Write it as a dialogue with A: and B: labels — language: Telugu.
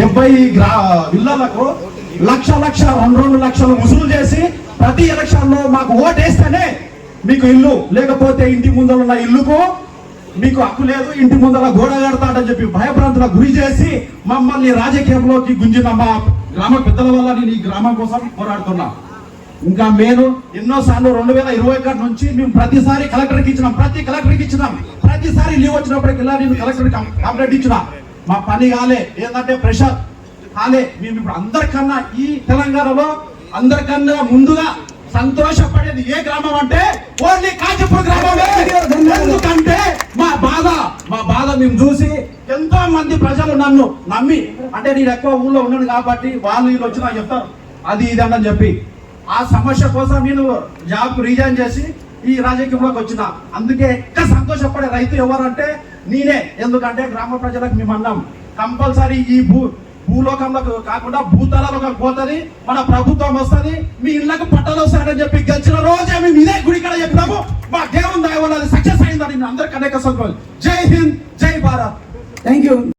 A: 70 ఇళ్లకు లక్ష 2 లక్షలు వసూలు చేసి ప్రతి ఎలక్షన్ లో మాకు ఓటేస్తేనే మీకు ఇల్లు, లేకపోతే ఇంటి ముందర ఉన్న ఇల్లుకు మీకు హక్కు లేదు, ఇంటి ముందర గోడ కడతాడని చెప్పి భయభ్రాంతులకు గురి చేసి మమ్మల్ని రాజకీయంలోకి గుంజిన మా గ్రామ పెద్దల వల్ల నేను ఈ గ్రామం కోసం పోరాడుతున్నా. ఇంకా మేము ఎన్నోసార్లు 2021 నుంచి మేము ప్రతిసారి కలెక్టర్కి ఇచ్చినాం, ప్రతిసారి లీవ్ వచ్చినప్పటికి ఇలా నేను కలెక్టర్ కంప్లైంట్ ఇచ్చినా. మా పని కాలే, ఏంటంటే ప్రెషర్ కాలే. మేము ఇప్పుడు అందరికన్నా ఈ తెలంగాణలో అందరికన్నా ముందుగా సంతోషపడేది ఏ గ్రామం అంటే ఓన్లీ కాజీపూర్ గ్రామమే. ఎందుకంటే మా బాధ మేము చూసి ఎంతో మంది ప్రజలు నన్ను నమ్మి, అంటే నేను ఎక్కువ ఊళ్ళో ఉన్నాను కాబట్టి వాళ్ళు వీళ్ళు వచ్చి నాకు చెప్తారు అది ఇది అని చెప్పి, ఆ సమస్య కోసం నేను జాబ్ రిజైన్ చేసి ఈ రాజకీయంలోకి వచ్చిన. అందుకే ఎక్కువ సంతోషపడే రైతు ఎవరంటే నేనే. ఎందుకంటే గ్రామ ప్రజలకు మేము అన్నాం కంపల్సరీ ఈ భూలోకంలో కాకుండా భూతలంలోకి పోతుంది, మన ప్రభుత్వం వస్తుంది, మీ ఇళ్లకు పట్టాలు వస్తాయని చెప్పి గెలిచిన రోజే మేము ఇదే గుడి కాడ చెప్పినాము. మా దేవుని దయ వల్ల అది సక్సెస్ అయిందని అందరికీ అనేక సంతోషం. జై హింద్, జై భారత్.
B: Thank you.